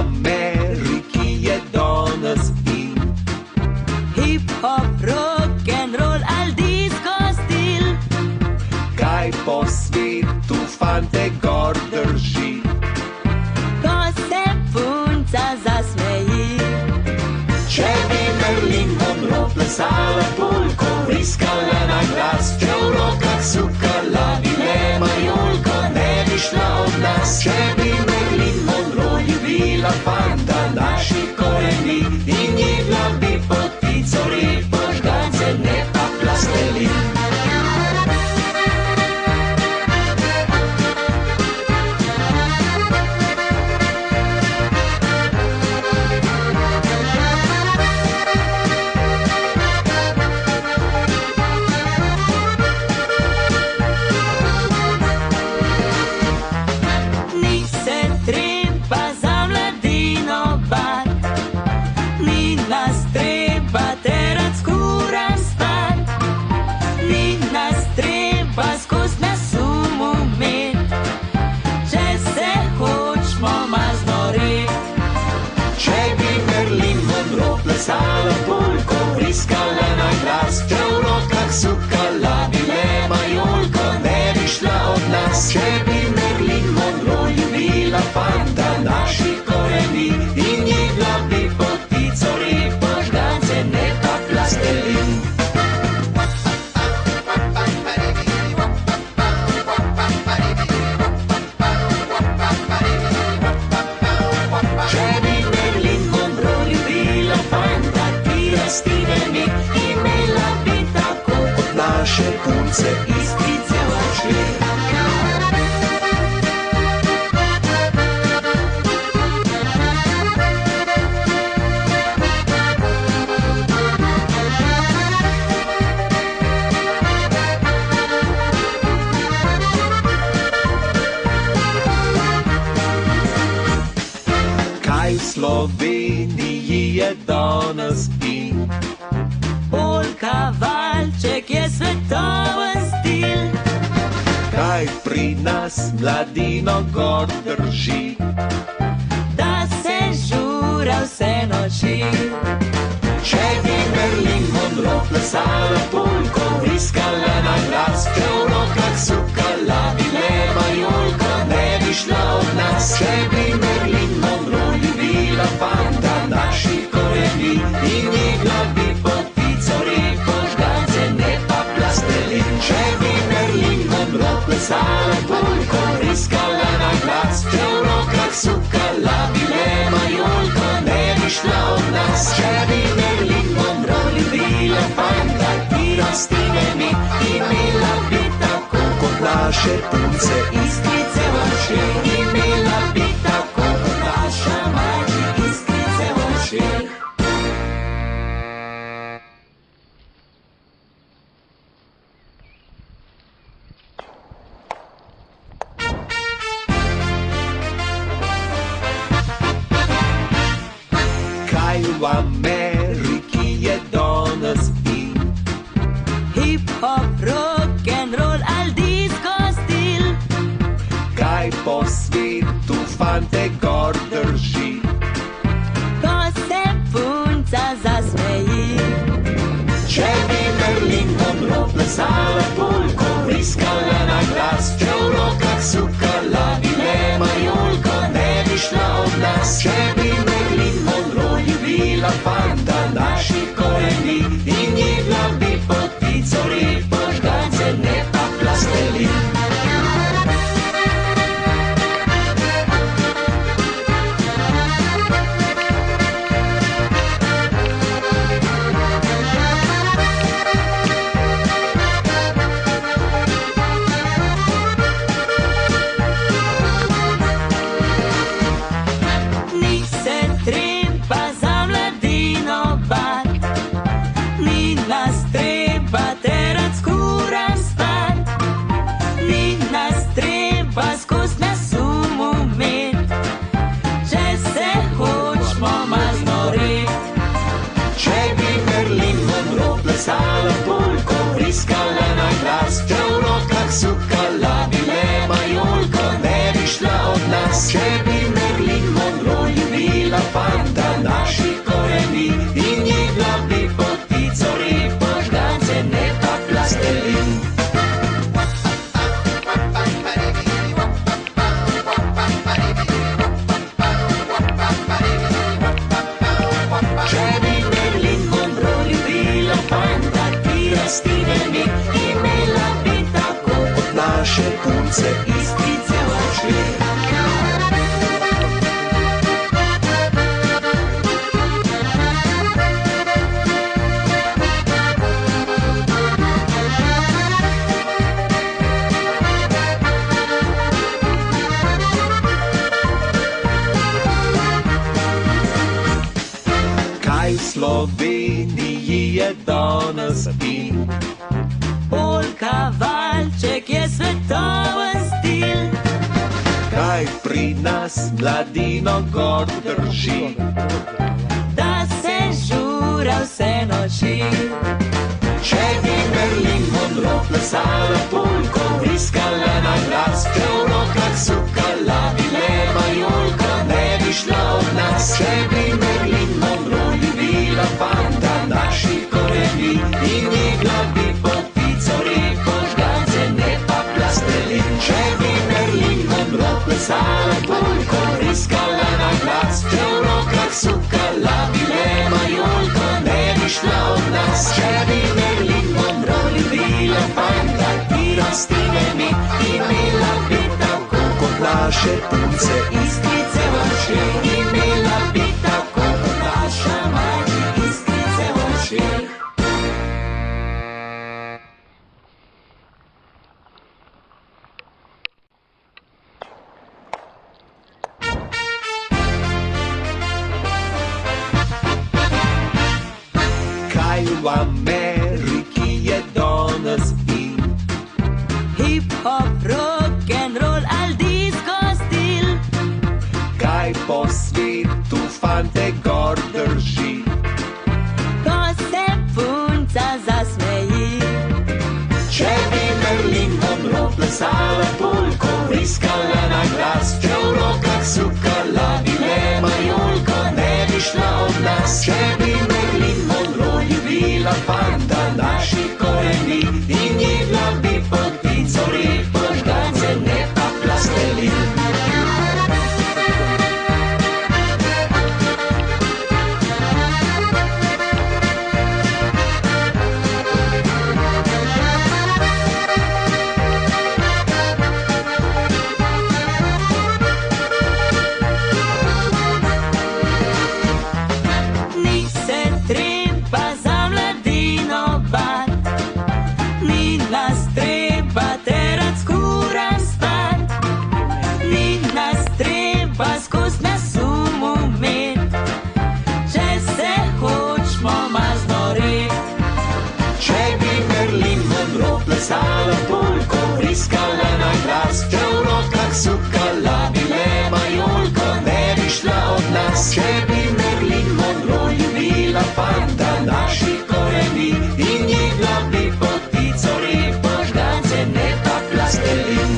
Ameriki je danes in hip-hop, rock'n'roll ali disco stil. Kaj po svetu fante gor drži, Ko se punca zasmeji. če bi Marilyn Monroe plesala polko, vriskala na glas, če v rokah sukala bi le majolko, ne bi šla od nas. Če bi Marilyn Monroe ljubila fanta naših koreni in jedla bi potico repo, žgance, ne pa plastelin. Ni se treba za mladino bat, ni nas treba terat skuram spat, ni nas treba skozi na sumu met, če se hočemo mazno red. Če bi Marilyn Monroe plesala polko, vriskala na glas, če v rokah sukala bi le majolko, ne bi šla od nas. Če bi Marilyn Monroe ljubila fanta naših koreni in jedla bi potico repo, žgance, ne pa plastelin. Če bi Marilyn Monroe ljubila fanta, ki rastine mi, imela bi tako kot naše punce iskrice v očeh. Kaj v Sloveniji je danes in Polka, valček je svetoven stil. kaj pri nas mladino gor drži, Da se žura vse noči. če bi Marilyn Monroe plesala polko, vriskala na glas, če v rokah sukala bi le majolko, ne bi šla od nas. Če bi Marilyn Monroe ljubila fanta naših koreni in jedla bi potico repo, žgance, ne pa plastelin. Če bi Marilyn Monroe plesala polko, vriskala na glas, če v rokah sukala bi le majolko, ne bi šla od nas. Če bi Marilyn Monroe ljubila fanta, ki rastine mi, imela bi tako kot naše punce iskrice v očeh. Imela bi tako kot naša mati iskrice v očeh. Kaj v Ameriki je danes in Hip-hop, rock'n'roll ali disco stil. kaj po svetu fante gor drži, Ko se punca zasmeji. če bi Marilyn Monroe plesala polko, vriskala na glas, če v rokah sukala bi le majolko, ne bi šla od nas. Če bi Marilyn Monroe ljubila fanta naših koreni in jedla bi potico repo, žgance, ne pa plastelin. Ni se treba za mladino bat, ni nas treba terat skuram spat, ni nas treba skozi na sumu met, če se hočemo mazno red. Če bi Marilyn Monroe plesala polko, vriskala na glas, če v rokah sukala bi le majolko, ne bi šla od nas. Če bi Marilyn Monroe ljubila fanta naših koreni in jedla bi potico repo, žgance, ne pa plastelin. Če bi Marilyn Monroe ljubila fanta, ki rastine mi, imela bi tako kot naše punce iskrice v očeh. Kaj v Sloveniji je danes in? Polka, valček je svetoven stil. Kaj pri nas mladino gor drži? Da se žura vse noči. Če bi Marilyn Monroe plesala polko, vriskala na glas, če v rokah sukala bi le majolko, ne bi šla od nas. Če bi Marilyn Monroe ljubila fanta naših koreni in jedla bi potico repo, žgance, ne pa plastelin. Če bi Marilyn Monroe plesala polko, vriskala na glas, če v rokah sukala bi le majolko, ne bi šla od nas. Če bi Marilyn Monroe ljubila fanta, ki rastine mi, imela bi tako kot naše punce iskrice v očeh. Imela bi tako kot naša mati iskrice v očeh. Kaj v Ameriki je danes in? Hip-hop, rock'n'roll ali disco stil. Kaj po svetu fante gor drži? Ko se punca zasmeji. Če bi Marilyn Monroe plesala polko, vriskala na glas, če v rokah sukala bi le majolko, ne bi šla od nas. Če bi Marilyn Monroe ljubila fanta naših koreni in jedla bi potico repo, žgance, ne pa plastelin. Ni se treba za mladino bat, ni nas treba terat skuram spat, ni nas treba skoz nas umet, če se hočemo mazno red. Če bi Marilyn Monroe plesala polko, vriskala na glas, če v rokah sukala bi le majolko, ne bi šla od nas. Če bi Marilyn Monroe ljubila fanta naših koreni in jedla bi potico repo, žgance, ne pa plastelin.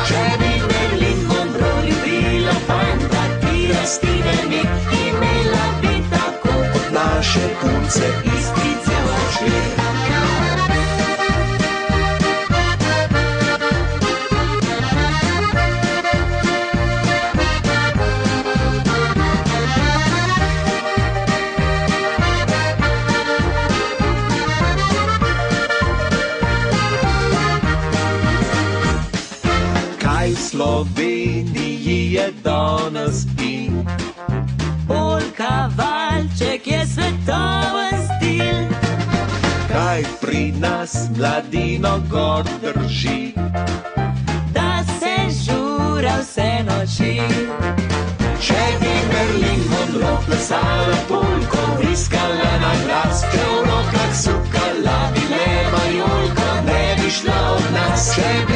Če bi Marilyn Monroe ljubila fanta, ki rastine mi, imela bi tako kot naše punce iskrice v očeh. Kaj v Sloveniji je danes in? Polka, valček je svetoven stil. Kaj pri nas mladino gor drži? Da se žura vse noči. Če bi Marilyn Monroe plesala polko, vriskala na glas, če v rokah sukala bi le majolko, ne bi šla od nas. Če bi